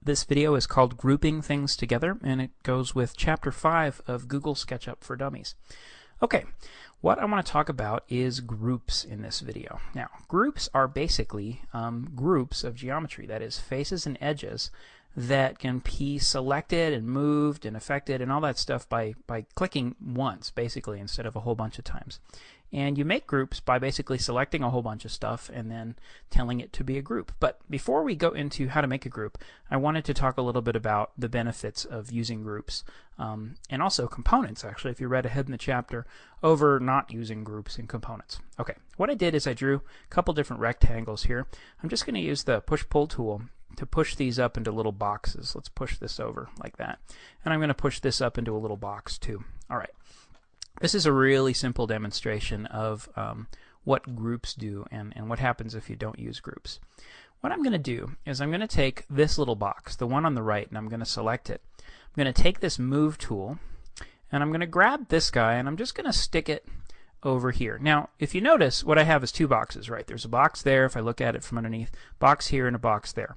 This video is called Grouping Things Together, and it goes with Chapter 5 of Google Sketchup for Dummies. Okay, what I want to talk about is groups in this video. Now, groups are basically groups of geometry, that is, faces and edges that can be selected and moved and affected and all that stuff by clicking once, basically, instead of a whole bunch of times. And you make groups by basically selecting a whole bunch of stuff and then telling it to be a group. But before we go into how to make a group, I wanted to talk a little bit about the benefits of using groups and also components, actually, if you read ahead in the chapter, over not using groups and components. Okay, what I did is I drew a couple different rectangles here. I'm just going to use the push-pull tool to push these up into little boxes. Let's push this over like that. And I'm going to push this up into a little box too. All right. This is a really simple demonstration of what groups do and what happens if you don't use groups. What I'm going to do is I'm going to take this little box, the one on the right, and I'm going to select it. I'm going to take this move tool and I'm going to grab this guy and I'm just going to stick it over here. Now, if you notice, what I have is two boxes, right? There's a box there if I look at it from underneath, box here and a box there.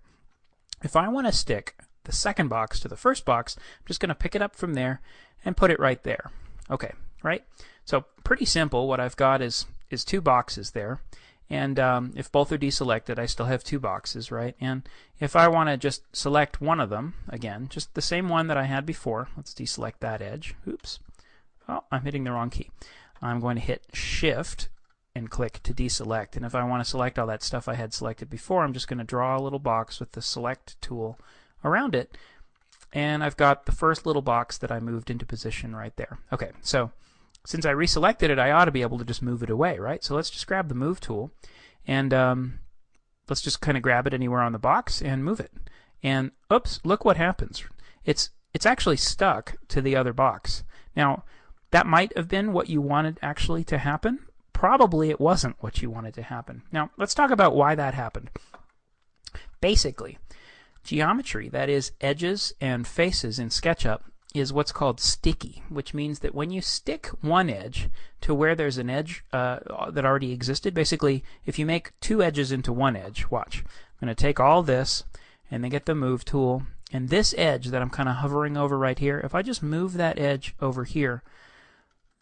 If I want to stick the second box to the first box, I'm just going to pick it up from there and put it right there. Okay. Right? So pretty simple. What I've got is two boxes there. And if both are deselected, I still have two boxes, right? And if I want to just select one of them, again, just the same one that I had before, let's deselect that edge. Oops. Oh, I'm hitting the wrong key. I'm going to hit Shift and click to deselect. And if I want to select all that stuff I had selected before, I'm just going to draw a little box with the Select tool around it. And I've got the first little box that I moved into position right there. Okay, so since I reselected it, I ought to be able to just move it away, right? So let's just grab the Move tool, and let's just kind of grab it anywhere on the box and move it. And oops, look what happens. It's actually stuck to the other box. Now, that might have been what you wanted actually to happen. Probably it wasn't what you wanted to happen. Now, let's talk about why that happened. Basically, geometry, that is, edges and faces in SketchUp, is what's called sticky, which means that when you stick one edge to where there's an edge that already existed, basically if you make two edges into one edge, watch, I'm going to take all this and then get the Move tool, and this edge that I'm kind of hovering over right here, if I just move that edge over here,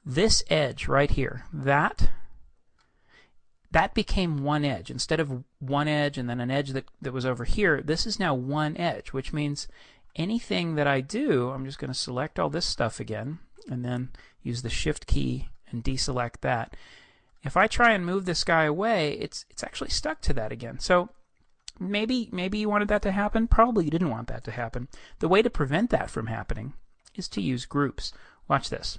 this edge right here, that became one edge. Instead of one edge and then an edge that was over here, this is now one edge, which means anything that I do, I'm just going to select all this stuff again and then use the Shift key and deselect that. If I try and move this guy away, it's actually stuck to that again. So maybe you wanted that to happen. Probably you didn't want that to happen. The way to prevent that from happening is to use groups. Watch this.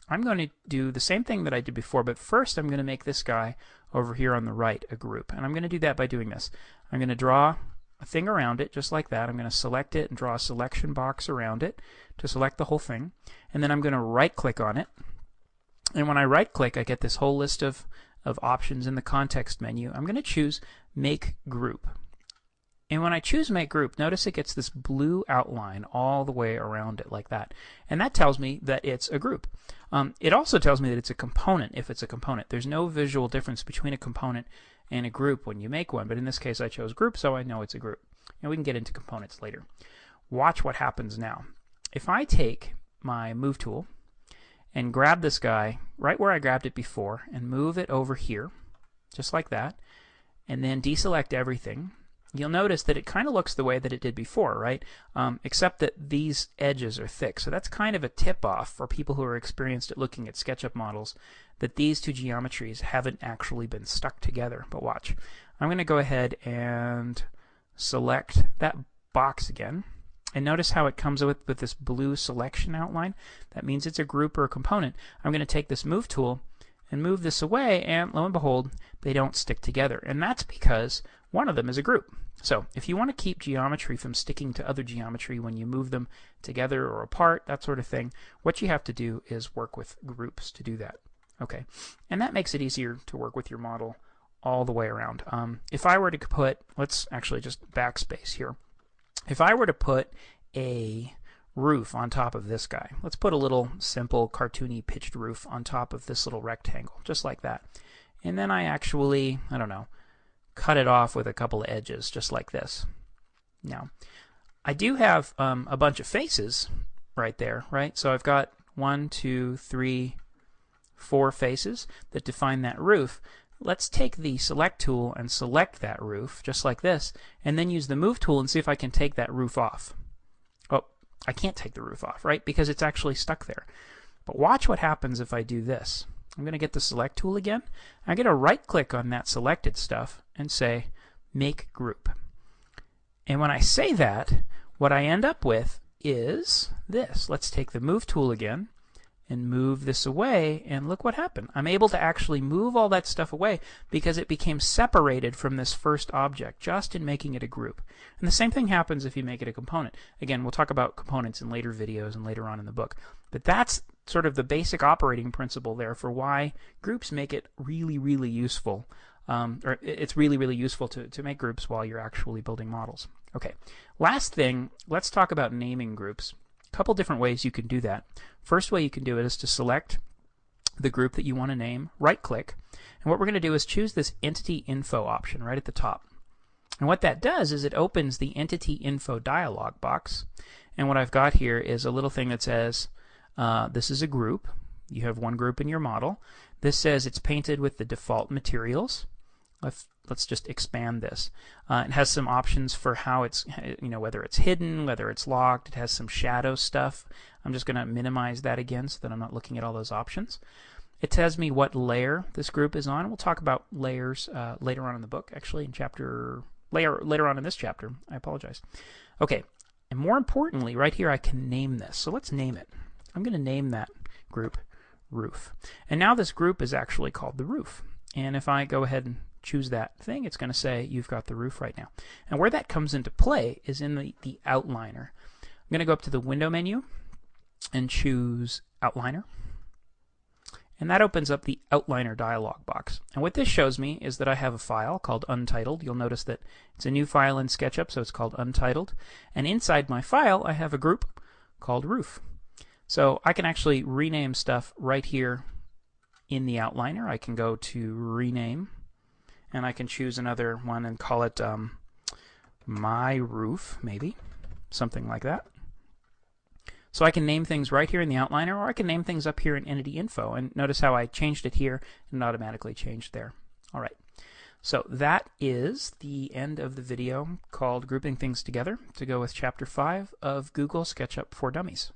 I'm going to do the same thing that I did before, but first I'm going to make this guy over here on the right a group. And I'm going to do that by doing this. I'm going to draw a thing around it, just like that. I'm going to select it and draw a selection box around it to select the whole thing. And then I'm going to right-click on it. And when I right-click, I get this whole list of options in the context menu. I'm going to choose Make Group. And when I choose Make Group, notice it gets this blue outline all the way around it like that. And that tells me that it's a group. It also tells me that it's a component if it's a component. There's no visual difference between a component and a group when you make one, but in this case I chose group, so I know it's a group. And we can get into components later. Watch what happens now. If I take my Move tool and grab this guy right where I grabbed it before and move it over here, just like that, and then deselect everything, you'll notice that it kind of looks the way that it did before, right? Except that these edges are thick. So that's kind of a tip-off for people who are experienced at looking at SketchUp models, that these two geometries haven't actually been stuck together. But watch. I'm going to go ahead and select that box again. And notice how it comes with this blue selection outline. That means it's a group or a component. I'm going to take this Move tool and move this away, and lo and behold, they don't stick together. And that's because one of them is a group. So if you want to keep geometry from sticking to other geometry when you move them together or apart, that sort of thing, what you have to do is work with groups to do that. Okay, and that makes it easier to work with your model all the way around. If I were to put, let's actually just backspace here. If I were to put a roof on top of this guy, let's put a little simple cartoony pitched roof on top of this little rectangle, just like that. And then I actually, I don't know, cut it off with a couple of edges, just like this. Now, I do have a bunch of faces right there, right? So I've got 1, 2, 3, 4 faces that define that roof. Let's take the select tool and select that roof, just like this, and then use the move tool and see if I can take that roof off. Oh, I can't take the roof off, right? Because it's actually stuck there. But watch what happens if I do this. I'm going to get the select tool again. I'm going to right click on that selected stuff and say make group. And when I say that, what I end up with is this. Let's take the move tool again and move this away, and look what happened. I'm able to actually move all that stuff away because it became separated from this first object just in making it a group. And the same thing happens if you make it a component. Again, we'll talk about components in later videos and later on in the book. But that's sort of the basic operating principle there for why groups make it really, really useful. Or it's really, really useful to make groups while you're actually building models. Okay, last thing, let's talk about naming groups. A couple different ways you can do that. First way you can do it is to select the group that you want to name, right click, and what we're going to do is choose this entity info option right at the top. And what that does is it opens the entity info dialog box, and what I've got here is a little thing that says this is a group. You have one group in your model. This says it's painted with the default materials. Let's just expand this. It has some options for how it's, whether it's hidden, whether it's locked. It has some shadow stuff. I'm just going to minimize that again so that I'm not looking at all those options. It tells me what layer this group is on. We'll talk about layers later on in the book, actually, in later on in this chapter. I apologize. Okay, and more importantly, right here I can name this. So let's name it. I'm going to name that group roof. And now this group is actually called the roof. And if I go ahead and choose that thing, it's going to say you've got the roof right now. And where that comes into play is in the outliner. I'm going to go up to the window menu and choose outliner. And that opens up the outliner dialog box. And what this shows me is that I have a file called Untitled. You'll notice that it's a new file in Sketchup, so it's called Untitled. And inside my file, I have a group called roof. So I can actually rename stuff right here in the outliner. I can go to rename, and I can choose another one and call it my roof, maybe, something like that. So I can name things right here in the outliner, or I can name things up here in entity info. And notice how I changed it here and automatically changed there. All right. So that is the end of the video called Grouping Things Together to go with Chapter 5 of Google SketchUp for Dummies.